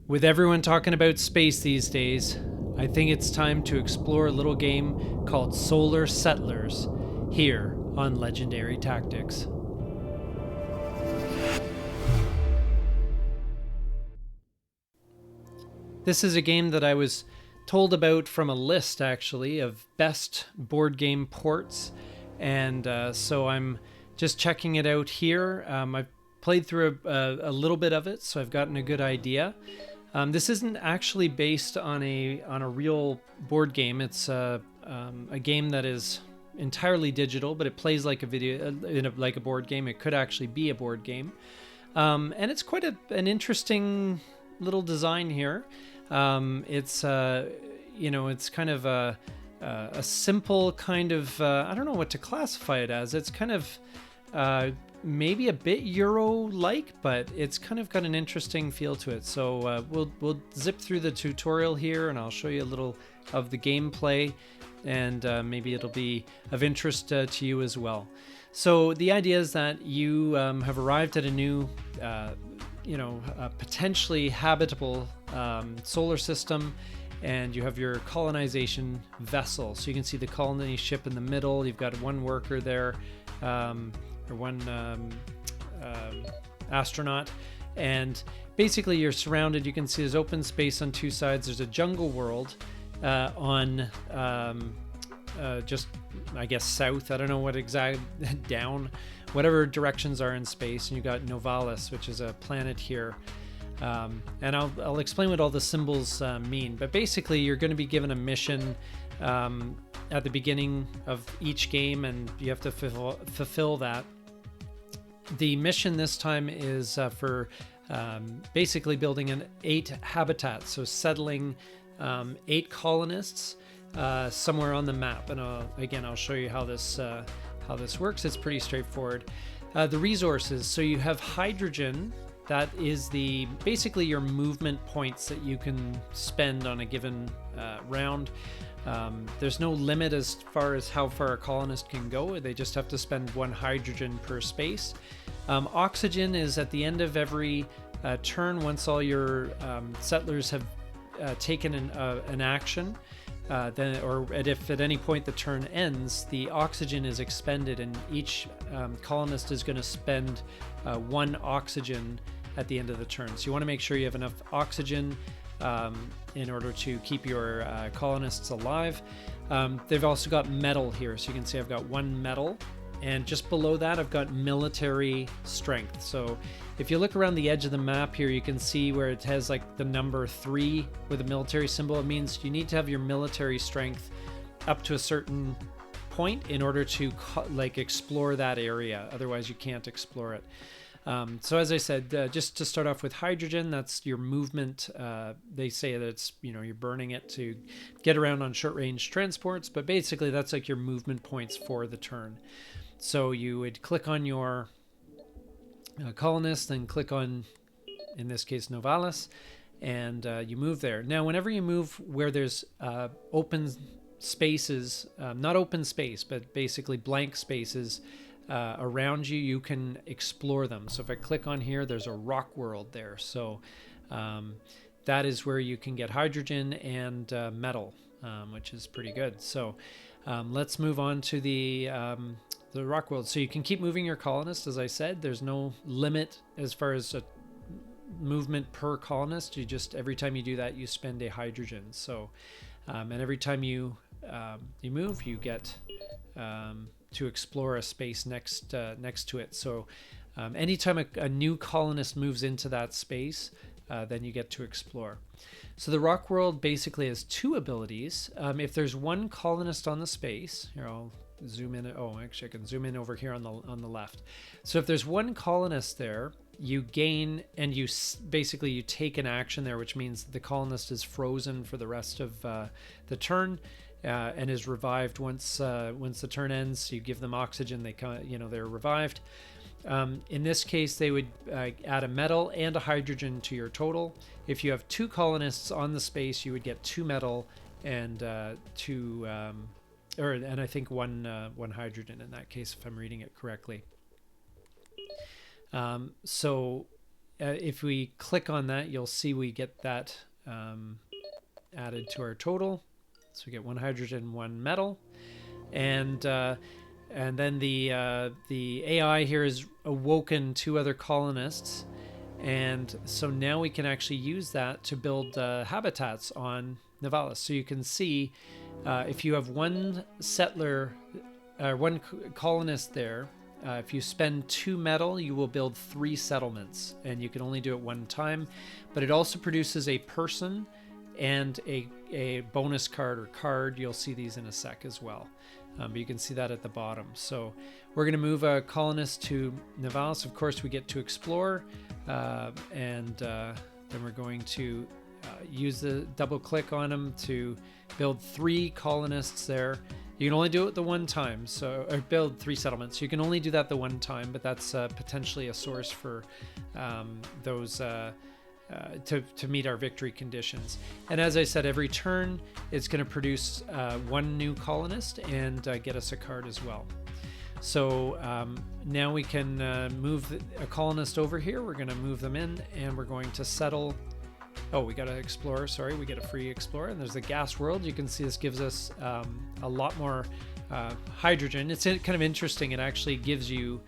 With everyone talking about space these days, I think it's time to explore a little game called Solar Settlers here on Legendary Tactics. This is a game that I was told about from a list actually of best board game ports, and so I'm just checking it out here. I've played through a little bit of it, so I've gotten a good idea. This isn't actually based on a real board game. It's a game that is entirely digital, but it plays like like a board game. It could actually be a board game, and it's quite an interesting little design here. It's it's kind of a simple kind of I don't know what to classify it as. It's kind of maybe a bit Euro-like, but it's kind of got an interesting feel to it. So we'll zip through the tutorial here, and I'll show you a little of the gameplay, and maybe it'll be of interest to you as well. So the idea is that you have arrived at a new, potentially habitable solar system, and you have your colonization vessel. So you can see the colony ship in the middle. You've got one worker there. Or one astronaut, and basically you're surrounded. You can see there's open space on two sides. There's a jungle world on just I guess south. I don't know what exact down, whatever directions are in space. And you got Novalis, which is a planet here. And I'll explain what all the symbols mean. But basically, you're going to be given a mission at the beginning of each game, and you have to fulfill that. The mission this time is for basically building 8 habitats, so settling 8 colonists somewhere on the map. And I'll show you how this works. It's pretty straightforward. The resources, so you have hydrogen. That is basically your movement points that you can spend on a given round. There's no limit as far as how far a colonist can go. They just have to spend 1 hydrogen per space. Oxygen is at the end of every turn. Once all your settlers have taken an action, if at any point the turn ends, the oxygen is expended, and each colonist is going to spend 1 oxygen at the end of the turn. So you want to make sure you have enough oxygen in order to keep your colonists alive. They've also got metal here, so you can see I've got 1 metal, and just below that I've got military strength. So if you look around the edge of the map here, you can see where it has like the number 3 with a military symbol. It means you need to have your military strength up to a certain point in order to explore that area. Otherwise you can't explore it. So as I said, just to start off with hydrogen, that's your movement. They say that it's, you're burning it to get around on short range transports, but basically that's like your movement points for the turn. So you would click on your colonist, then click on, in this case, Novalis, and you move there. Now, whenever you move where there's open spaces, not open space, but basically blank spaces, around you, you can explore them. So if I click on here, there's a rock world there. So that is where you can get hydrogen and metal, which is pretty good. So let's move on to the rock world. So you can keep moving your colonist. As I said, there's no limit as far as a movement per colonist. You just, every time you do that, you spend a hydrogen. So and every time you move, you get to explore a space next to it. So anytime a new colonist moves into that space, then you get to explore. So the rock world basically has 2 abilities. If there's 1 colonist on the space, here I'll zoom in. Oh, actually I can zoom in over here on the left. So if there's 1 colonist there, you gain, and you take an action there, which means the colonist is frozen for the rest of the turn. And is revived once the turn ends. You give them oxygen, they're revived. In this case, they would add a metal and a hydrogen to your total. If you have 2 colonists on the space, you would get 2 metal and I think one hydrogen in that case, if I'm reading it correctly. So if we click on that, you'll see we get that added to our total. So we get 1 hydrogen, 1 metal, and then the AI here has awoken 2 other colonists, and so now we can actually use that to build habitats on Nivalis. So you can see if you have 1 settler, 1 colonist there, if you spend 2 metal, you will build 3 settlements, and you can only do it 1 time. But it also produces a person and a bonus card or card. You'll see these in a sec as well. But you can see that at the bottom. So we're going to move a colonist to Nivalis. Of course, we get to explore, and then we're going to use the double click on them to build 3 colonists there. You can only do it the 1 time, so or build 3 settlements. You can only do that the 1 time, but that's potentially a source for those to meet our victory conditions. And as I said, every turn it's going to produce 1 new colonist and get us a card as well. So now we can move a colonist over here. We're going to move them in, and we're going to settle. Oh, we got an explorer. Sorry, we get a free explorer. And there's the gas world. You can see this gives us a lot more hydrogen. It's kind of interesting. It actually gives you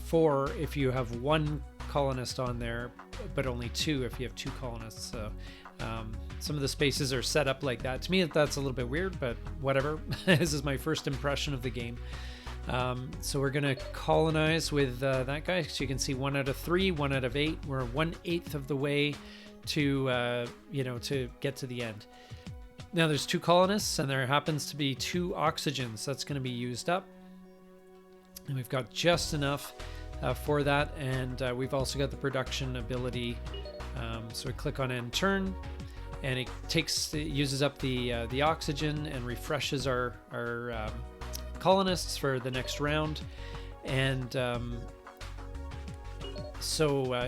4 if you have 1 colonist on there, but only 2 if you have 2 colonists. So some of the spaces are set up like that. To me, that's a little bit weird, but whatever. This is my first impression of the game. So we're going to colonize with that guy. So you can see 1 out of 3, 1 out of 8. We're 1/8 of the way to to get to the end. Now there's 2 colonists, and there happens to be 2 oxygens that's going to be used up, and we've got just enough for that. And we've also got the production ability. So we click on end turn, and it uses up the oxygen and refreshes our colonists for the next round. And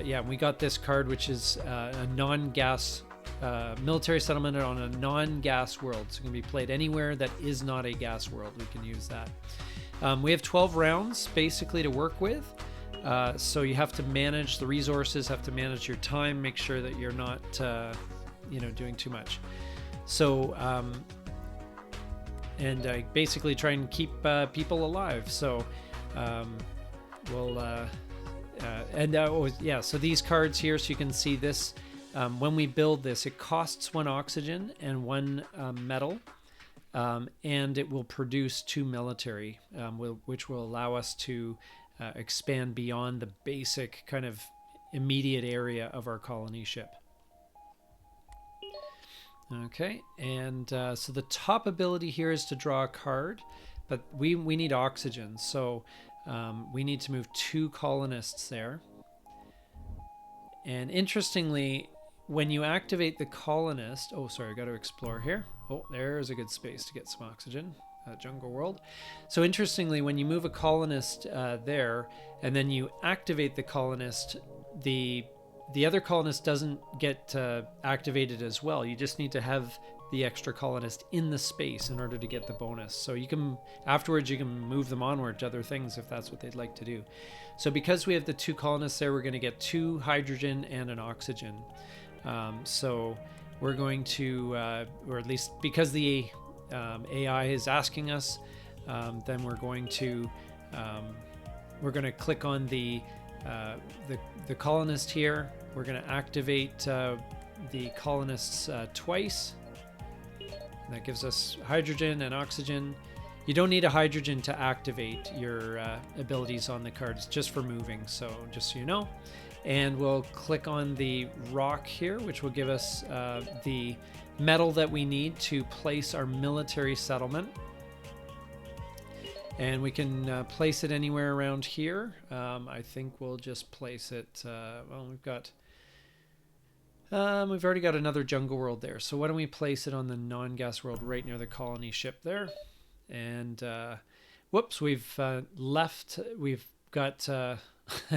yeah, we got this card, which is a non-gas military settlement on a non-gas world. So it can be played anywhere that is not a gas world. We can use that. We have 12 rounds basically to work with. So you have to manage the resources, have to manage your time, make sure that you're not, doing too much. So, and basically try and keep people alive. So so these cards here, so you can see this, when we build this, it costs 1 oxygen and 1 metal, and it will produce 2 military, which will allow us to expand beyond the basic kind of immediate area of our colony ship. Okay, and so the top ability here is to draw a card, but we need oxygen, so we need to move 2 colonists there. And interestingly, when you activate the colonist, oh sorry, I got to explore here. Oh, there's a good space to get some oxygen. Jungle world. So interestingly, when you move a colonist there, and then you activate the colonist, the other colonist doesn't get activated as well. You just need to have the extra colonist in the space in order to get the bonus. So you can afterwards you can move them onward to other things if that's what they'd like to do. So because we have the 2 colonists there, we're going to get 2 hydrogen and an oxygen. So we're going to, or at least because the AI is asking us, then we're going to click on the colonist here. We're going to activate the colonists twice. And that gives us hydrogen and oxygen. You don't need a hydrogen to activate your abilities on the cards, just for moving, so just so you know. And we'll click on the rock here, which will give us the metal that we need to place our military settlement. And we can place it anywhere around here. I think we'll just place it, well, we've already got another jungle world there. So why don't we place it on the non-gas world right near the colony ship there. And whoops, we've got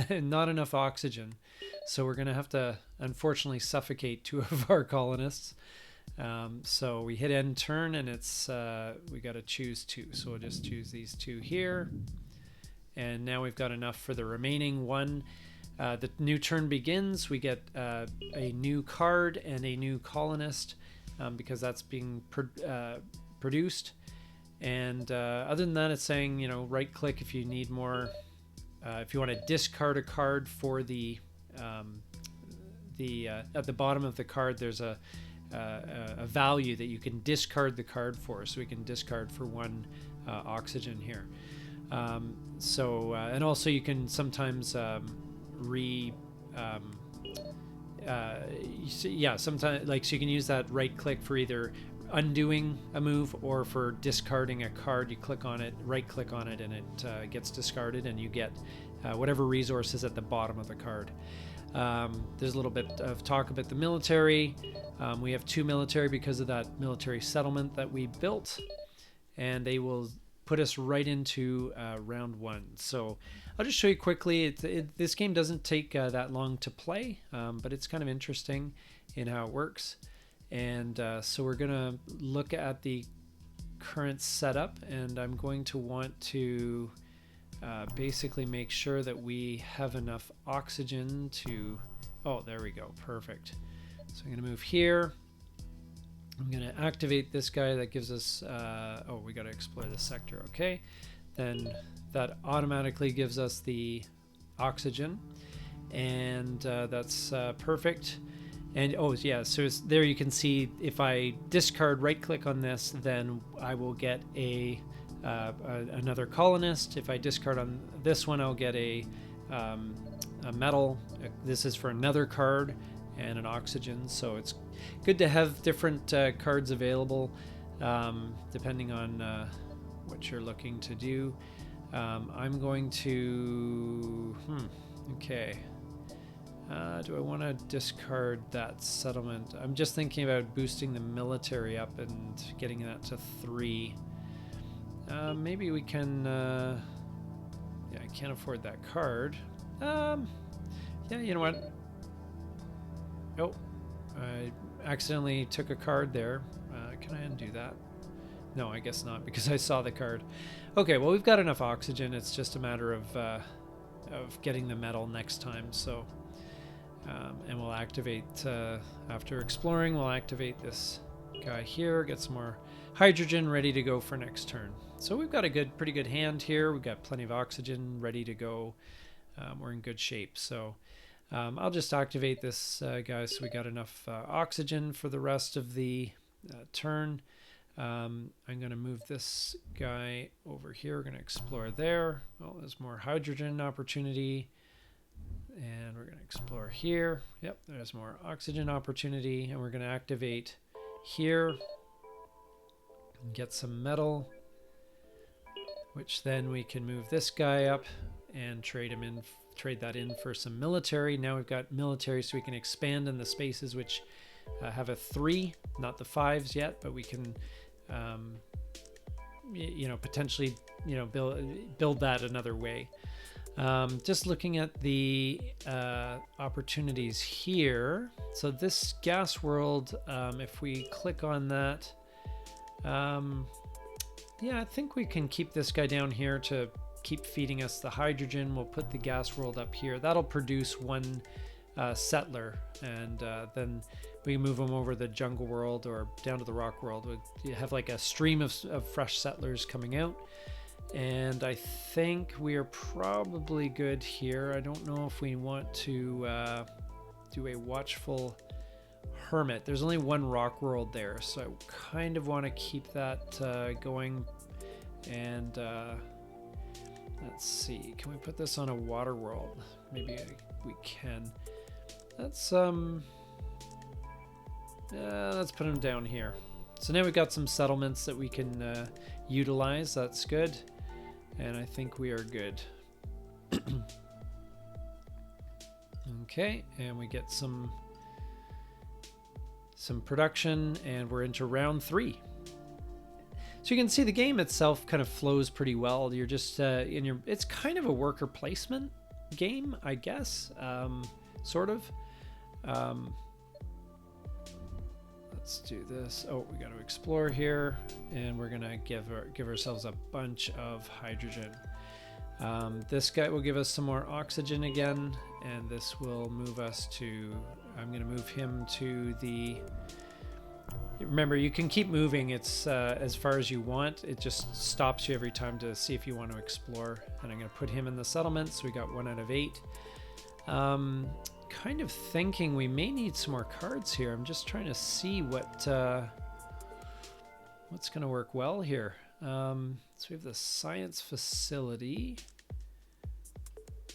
not enough oxygen. So we're going to have to, unfortunately, suffocate 2 of our colonists. So we hit end turn, and it's we got to choose 2. So we'll just choose these 2 here. And now we've got enough for the remaining 1. the new turn begins, we get a new card and a new colonist, because that's being produced. And other than that, it's saying, you know, right click if you need more. If you want to discard a card for the at the bottom of the card, there's a value that you can discard the card for. So we can discard for 1 oxygen here. And also you can sometimes sometimes, like, so you can use that right click for either undoing a move or for discarding a card. You click on it, right click on it, and it gets discarded, and you get whatever resource is at the bottom of the card. There's a little bit of talk about the military. We have 2 military because of that military settlement that we built, and they will put us right into round 1. So I'll just show you quickly. This game doesn't take that long to play, but it's kind of interesting in how it works. And so we're gonna look at the current setup, and I'm going to want to basically make sure that we have enough oxygen to, oh, there we go, perfect. So I'm gonna move here. I'm gonna activate this guy that gives us, oh, we gotta explore the sector, okay. Then that automatically gives us the oxygen, and that's perfect. And oh yeah, so there you can see if I discard, right click on this, then I will get another colonist. If I discard on this one, I'll get a metal. This is for another card and an oxygen. So it's good to have different cards available depending on what you're looking to do. I'm going to, okay. Do I want to discard that settlement? I'm just thinking about boosting the military up and getting that to 3. Maybe we can, yeah, I can't afford that card. Yeah, you know what? Oh, I accidentally took a card there. Can I undo that? No, I guess not, because I saw the card. Okay, well, we've got enough oxygen. It's just a matter of getting the metal next time. So, and we'll activate, after exploring, we'll activate this guy here, get some more hydrogen ready to go for next turn. So we've got a pretty good hand here. We've got plenty of oxygen ready to go. We're in good shape. So I'll just activate this guy so we got enough oxygen for the rest of the turn. I'm going to move this guy over here. We're going to explore there. Oh, there's more hydrogen opportunity. And we're going to explore here. Yep, there's more oxygen opportunity. And we're going to activate here and get some metal, which then we can move this guy up and trade that in for some military. Now we've got military, so we can expand in the spaces which have a 3, not the 5s yet, but we can potentially build that another way. Just looking at the opportunities here. So this gas world, if we click on that, yeah, I think we can keep this guy down here to keep feeding us the hydrogen. We'll put the gas world up here. That'll produce 1 settler, and then we can move them over the jungle world or down to the rock world. We have like a stream of fresh settlers coming out. And I think we are probably good here. I don't know if we want to do a watchful hermit. There's only 1 rock world there, so I kind of want to keep that going. And let's see, can we put this on a water world? Maybe we can. Let's put them down here. So now we've got some settlements that we can utilize. That's good. And I think we are good. Okay, and we get some production, and we're into round 3. So you can see the game itself kind of flows pretty well. You're just it's kind of a worker placement game, I guess, sort of. Let's do this. Oh, we got to explore here, and we're gonna give ourselves a bunch of hydrogen. This guy will give us some more oxygen again, and this will move us to, I'm going to move him to the, remember you can keep moving, it's as far as you want, it just stops you every time to see if you want to explore. And I'm going to put him in the settlement, so we got 1 out of 8. Kind of thinking we may need some more cards here. I'm just trying to see what's going to work well here. So we have the science facility.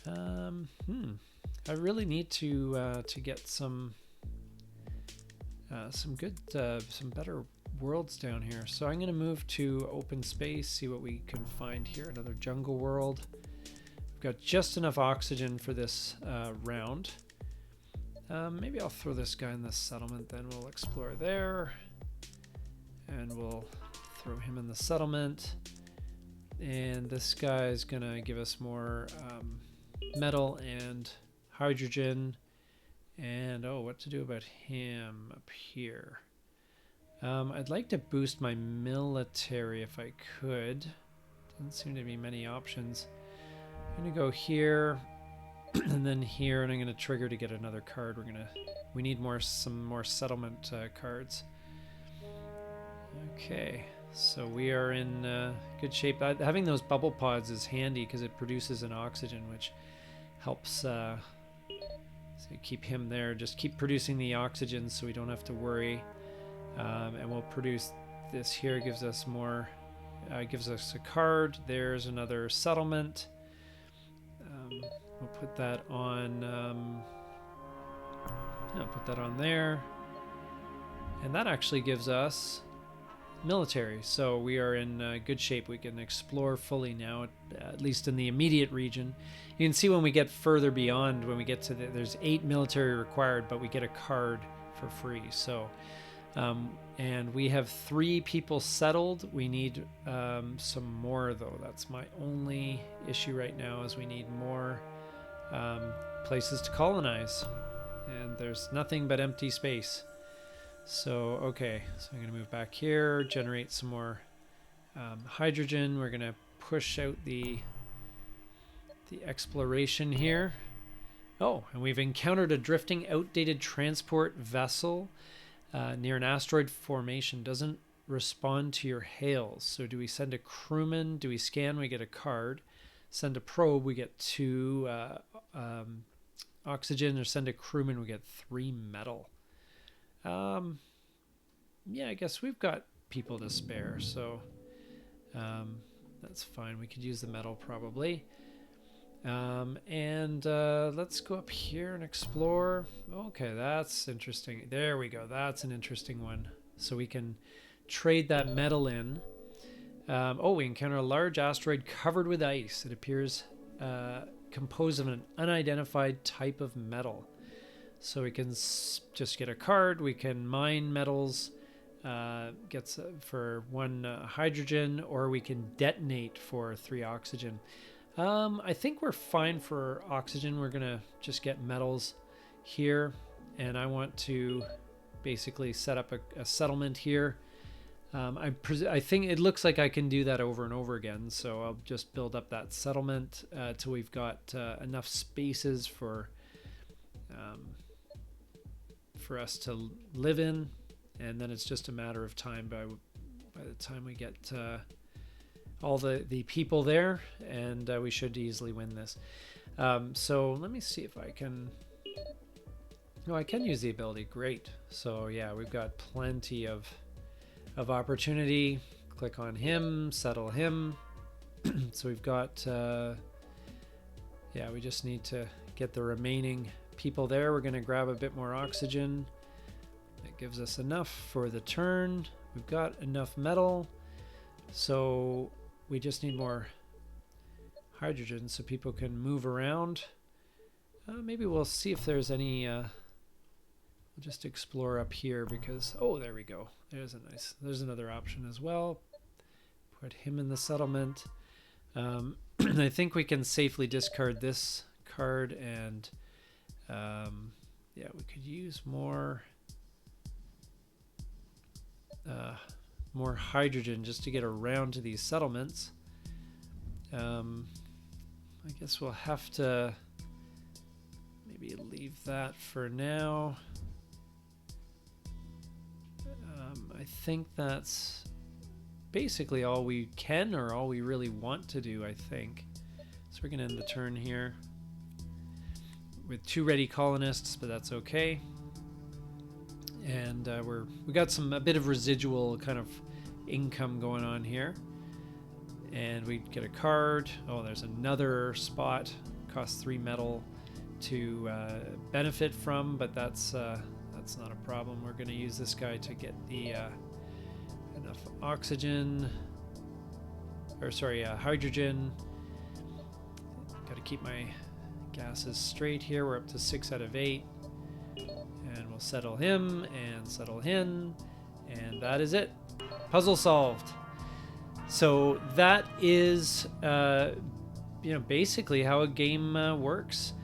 I really need to get some good, some better worlds down here. So I'm going to move to open space, see what we can find here. Another jungle world. We've got just enough oxygen for this round. Maybe I'll throw this guy in the settlement, then we'll explore there. And we'll throw him in the settlement. And this guy is going to give us more metal and hydrogen. And oh, what to do about him up here? I'd like to boost my military if I could. Doesn't seem to be many options. I'm going to go here and then here, and I'm going to trigger to get another card. We need some more settlement cards. Okay, so we are in good shape. Having those bubble pods is handy because it produces an oxygen, which helps so keep him there. Just keep producing the oxygen so we don't have to worry. And we'll produce this here, gives us more, gives us a card. There's another settlement. We'll put that on, I'll put that on there. And that actually gives us military, so we are in good shape. We can explore fully now, at least in the immediate region. You can see when we get further beyond, when we get to there's 8 military required, but we get a card for free. So and we have 3 people settled. We need some more though. That's my only issue right now, is we need more places to colonize, and there's nothing but empty space. So, okay, so I'm going to move back here, generate some more hydrogen. We're going to push out the exploration here. Oh, and we've encountered a drifting, outdated transport vessel near an asteroid formation. Doesn't respond to your hails. So do we send a crewman? Do we scan? We get a card. Send a probe, we get 2 oxygen, or send a crewman, we get 3 metal. Yeah, I guess we've got people to spare, so that's fine. We could use the metal probably. And let's go up here and explore. Okay, that's interesting. There we go. That's an interesting one. So we can trade that metal in. Oh, we encounter a large asteroid covered with ice. It appears composed of an unidentified type of metal. So we can just get a card. We can mine metals, gets for 1 hydrogen, or we can detonate for 3 oxygen. I think we're fine for oxygen. We're gonna just get metals here, and I want to basically set up a settlement here. I think it looks like I can do that over and over again, so I'll just build up that settlement till we've got enough spaces for us to live in, and then it's just a matter of time by the time we get all the people there, and we should easily win this. So let me see if I can. No, I can use the ability. Great. So yeah, we've got plenty of opportunity. Click on him, settle him. So we've got yeah, we just need to get the remaining people there. We're going to grab a bit more oxygen. That gives us enough for the turn. We've got enough metal, so we just need more hydrogen so people can move around. Maybe we'll see if there's any we'll just explore up here, because oh, there we go. There's another option as well. Put him in the settlement. I think we can safely discard this card, and yeah, we could use more hydrogen just to get around to these settlements. I guess we'll have to maybe leave that for now. I think that's basically all we can, or all we really want to do, I think. So we're going to end the turn here with 2 ready colonists, but that's okay. And we got a bit of residual kind of income going on here. And we get a card. Oh, there's another spot. Costs 3 metal to benefit from, but that's not a problem. We're going to use this guy to get the enough oxygen, or sorry, hydrogen. Got to keep my gases straight here. We're up to 6 out of 8, and we'll settle him and settle him, and that is it. Puzzle solved. So that is, basically how a game works.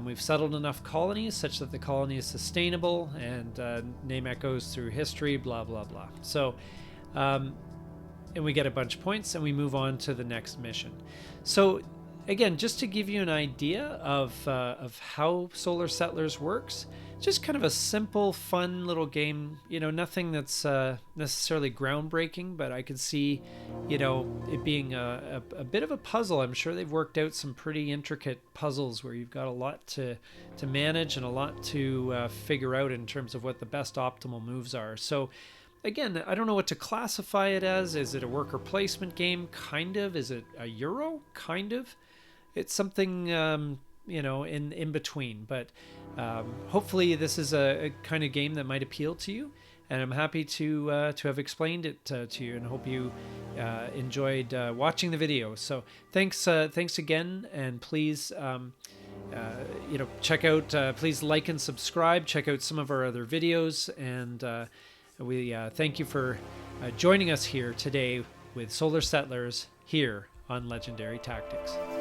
We've settled enough colonies such that the colony is sustainable, and name echoes through history, blah, blah, blah. So, and we get a bunch of points, and we move on to the next mission. So, again, just to give you an idea of how Solar Settlers works, just kind of a simple, fun little game. Nothing that's necessarily groundbreaking, but I could see, it being a bit of a puzzle. I'm sure they've worked out some pretty intricate puzzles where you've got a lot to manage and a lot to figure out in terms of what the best optimal moves are. So, again, I don't know what to classify it as. Is it a worker placement game? Kind of. Is it a Euro? Kind of. It's something, in between. But hopefully this is a kind of game that might appeal to you. And I'm happy to have explained it to you, and hope you enjoyed watching the video. So thanks again, and please check out, please like and subscribe. Check out some of our other videos, and we thank you for joining us here today with Solar Settlers here on Legendary Tactics.